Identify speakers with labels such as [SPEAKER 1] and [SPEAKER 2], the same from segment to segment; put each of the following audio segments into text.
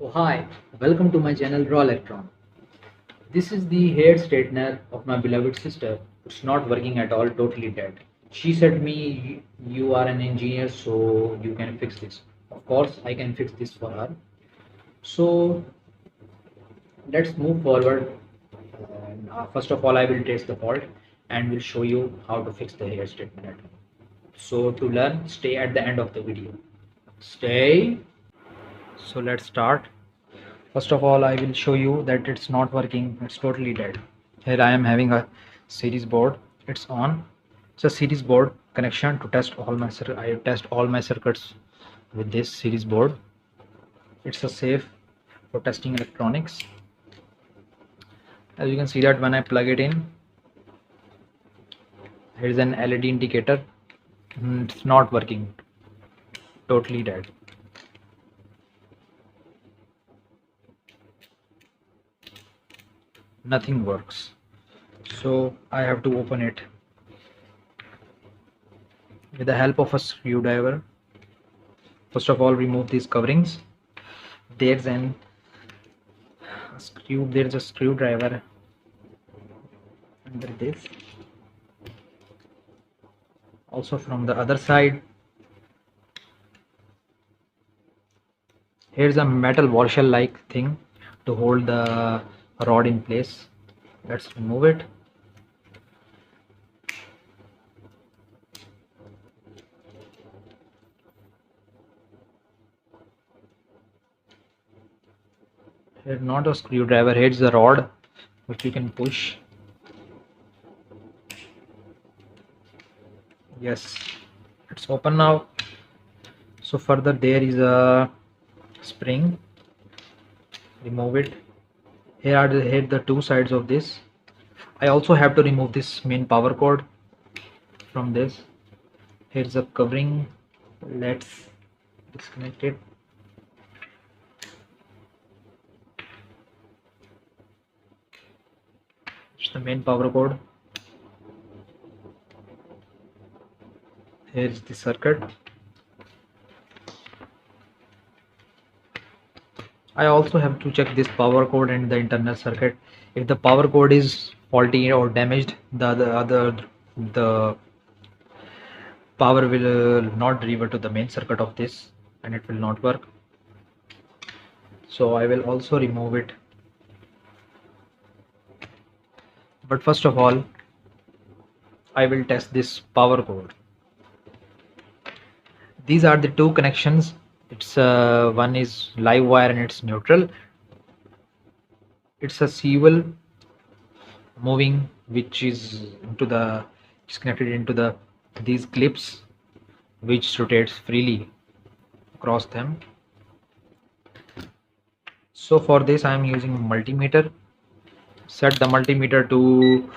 [SPEAKER 1] Oh hi, welcome to my channel Raw Electron. This is the hair straightener of my beloved sister. It's not working at all, totally dead. She said me, you are an engineer so you can fix this. Of course, I can fix this for her. So let's move forward. First of all, I will test the fault and will show you how to fix the hair straightener. So to learn, stay at the end of the video. Stay. So let's start. First of all, I will show you that it's not working. It's totally dead. Here I am having a series board. It's on. It's a series board connection to test all my I test all my circuits with this series board. It's a safe for testing electronics. As you can see that when I plug it in, here is an LED indicator. It's not working. Totally dead. Nothing works. So I have to open it with the help of a screwdriver. First of all, remove these coverings. There's a screwdriver under this. Also from the other side, here's a metal washer like thing to hold the rod in place. Let's remove it. Here not a screwdriver, here's the rod which you can push. Yes, it's open now. So further there is a spring. Remove it. Here the two sides of this. I also have to remove this main power cord from this. Here's a covering. Let's disconnect it. It's the main power cord. Here's the circuit. I also have to check this power cord and the internal circuit. If the power cord is faulty or damaged, the power will not revert to the main circuit of this and it will not work. So I will also remove it. But first of all, I will test this power cord. These are the two connections. It's one is live wire and it's neutral. It's a cable moving which is connected into these clips which rotates freely across them. So for this I am using multimeter. Set the multimeter to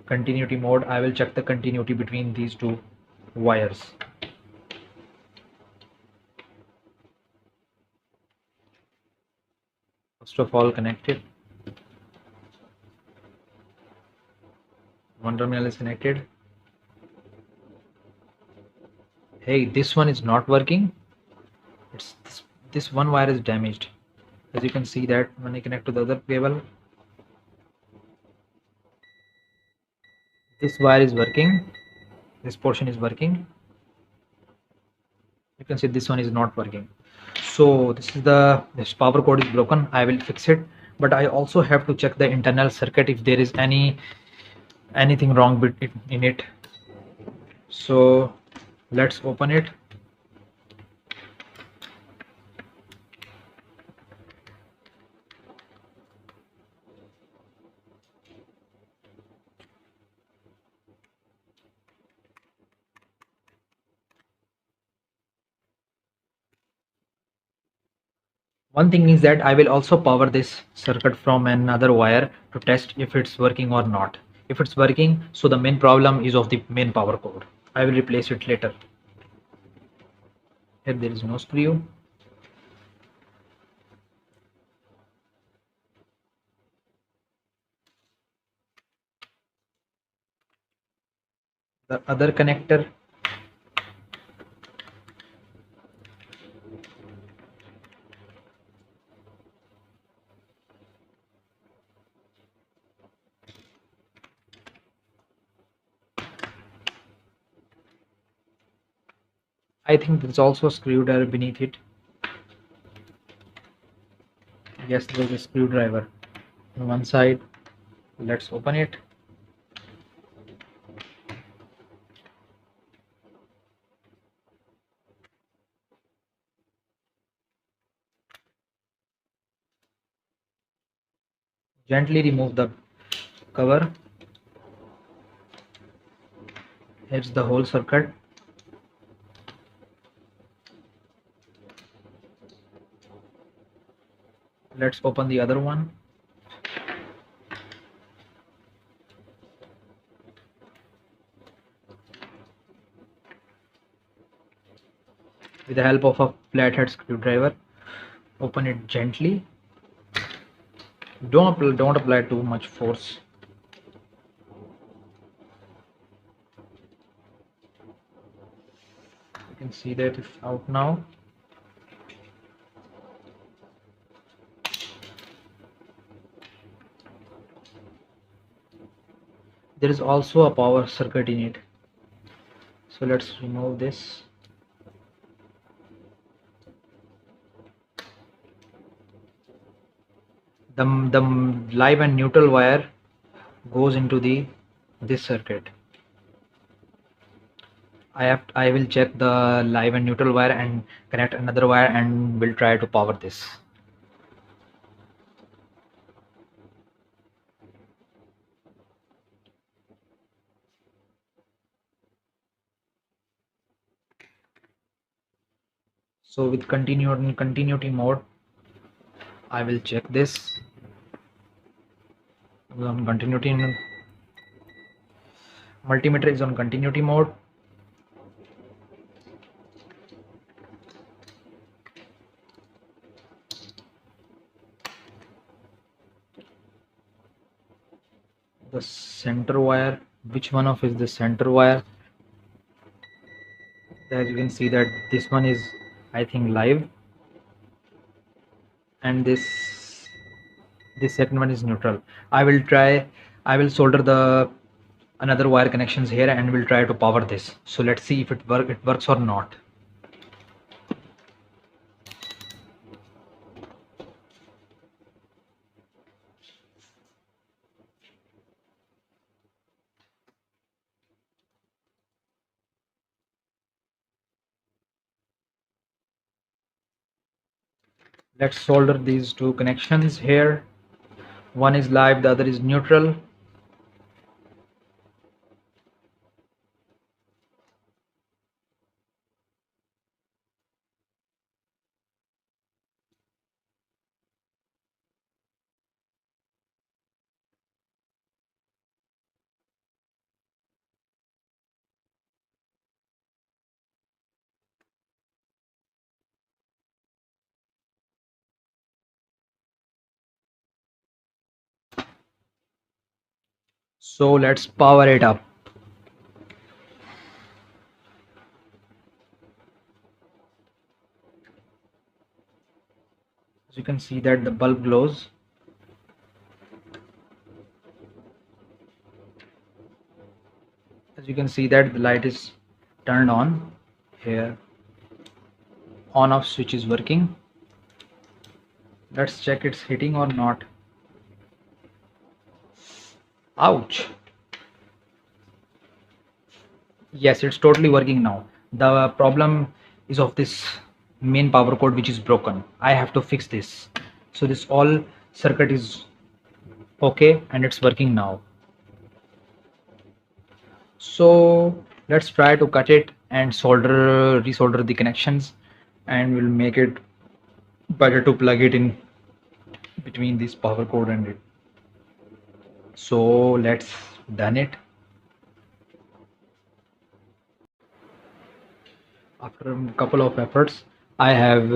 [SPEAKER 1] continuity mode. I will check the continuity between these two wires. First of all, connect it. One terminal is connected. Hey, this one is not working. It's this one wire is damaged. As you can see that when I connect to the other cable, this wire is working. This portion is working. You can see this one is not working. So this power cord is broken. I will fix it, but I also have to check the internal circuit if there is anything wrong in it. So let's open it. One thing is that I will also power this circuit from another wire to test if it's working or not. If it's working, so the main problem is of the main power cord. I will replace it later. Here there is no screw. The other connector. I think there's also a screwdriver beneath it. Yes, there's a screwdriver on one side. Let's open it. Gently remove the cover. Here's the whole circuit. Let's open the other one. With the help of a flathead screwdriver, open it gently. Don't apply too much force. You can see that it's out now. There is also a power circuit in it. So let's remove this. The live and neutral wire goes into this circuit. I will check the live and neutral wire and connect another wire and will try to power this. So with continuity mode, I will check this on continuity. Multimeter is on continuity mode. The center wire, which one of is the center wire? As you can see that this one is, I think, live, and this second one is neutral. I will solder the another wire connections here and will try to power this. So let's see if it works or not. Let's solder these two connections here. One is live, the other is neutral. So let's power it up. As you can see that the bulb glows. As you can see that the light is turned on. Here on off switch is working. Let's check it's hitting or not. Ouch. Yes, it's totally working now. The problem is of this main power cord which is broken. I have to fix this. So this all circuit is okay and it's working now. So let's try to cut it and resolder the connections, and we'll make it better to plug it in between this power cord and it. So let's done it. After a couple of efforts, I have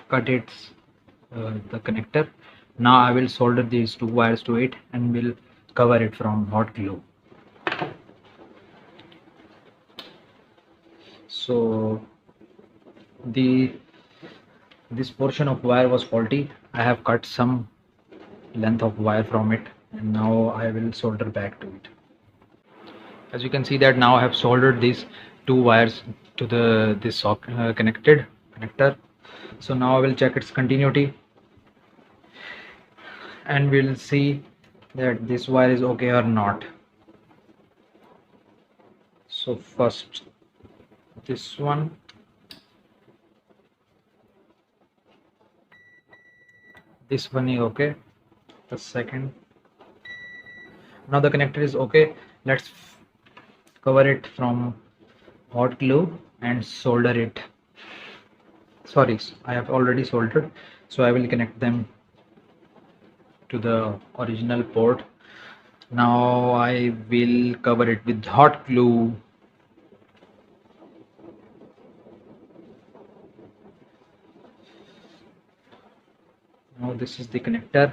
[SPEAKER 1] cut the connector. Now I will solder these two wires to it and will cover it from hot glue. So this portion of wire was faulty. I have cut some length of wire from it, and now I will solder back to it. As you can see that now I have soldered these two wires to this socket connector. So now I will check its continuity and we'll see that this wire is okay or not. So first this one, this one is okay. The second, now the connector is okay. Let's cover it from hot glue and solder it. Sorry, I have already soldered, so I will connect them to the original port. Now I will cover it with hot glue. Now this is the connector.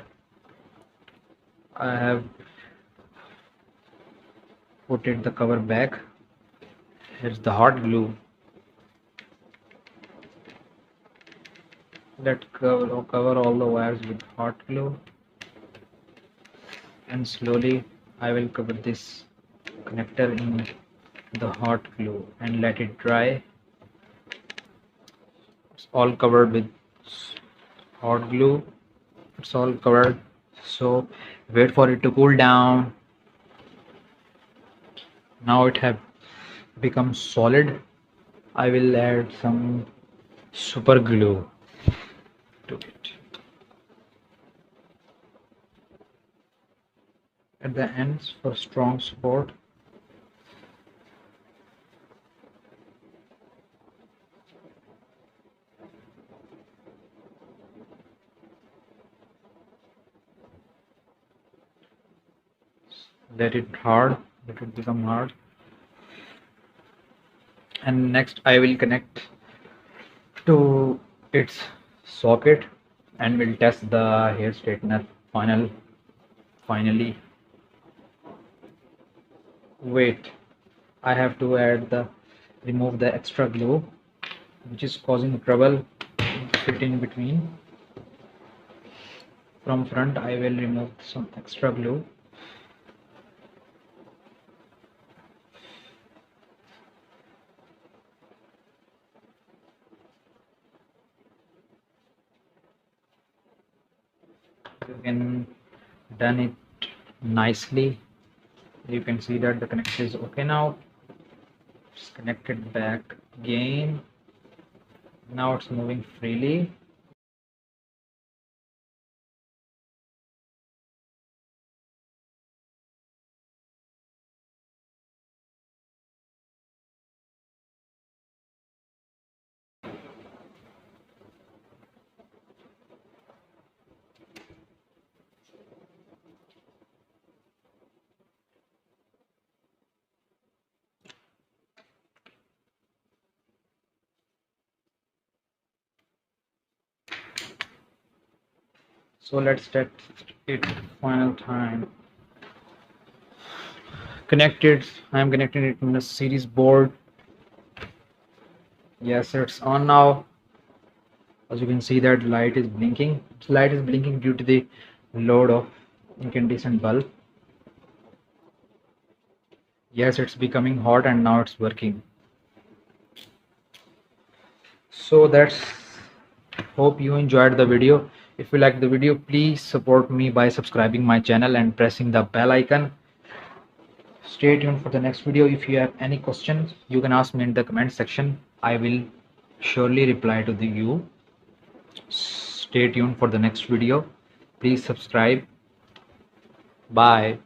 [SPEAKER 1] I have put it the cover back. Here's the hot glue. Let's cover all the wires with hot glue, and slowly I will cover this connector in the hot glue and let it dry. It's all covered with hot glue. It's all covered, so wait for it to cool down. Now it have become solid. I will add some super glue to it. At the ends for strong support. Let it become hard. And next I will connect to its socket and will test the hair straightener finally. Wait, I have to remove the extra glue which is causing trouble fit in between. From front I will remove some extra glue. You can done it nicely. You can see that the connection is okay now. Just connect it back again. Now it's moving freely. So let's test it final time. Connected. I am connecting it in the series board. Yes, it's on now. As you can see that light is blinking. Light is blinking due to the load of incandescent bulb. Yes, it's becoming hot and now it's working. So that's, hope you enjoyed the video. If you like the video, please support me by subscribing my channel and pressing the bell icon. Stay tuned for the next video. If you have any questions, you can ask me in the comment section. I will surely reply to you. Stay tuned for the next video. Please subscribe. Bye.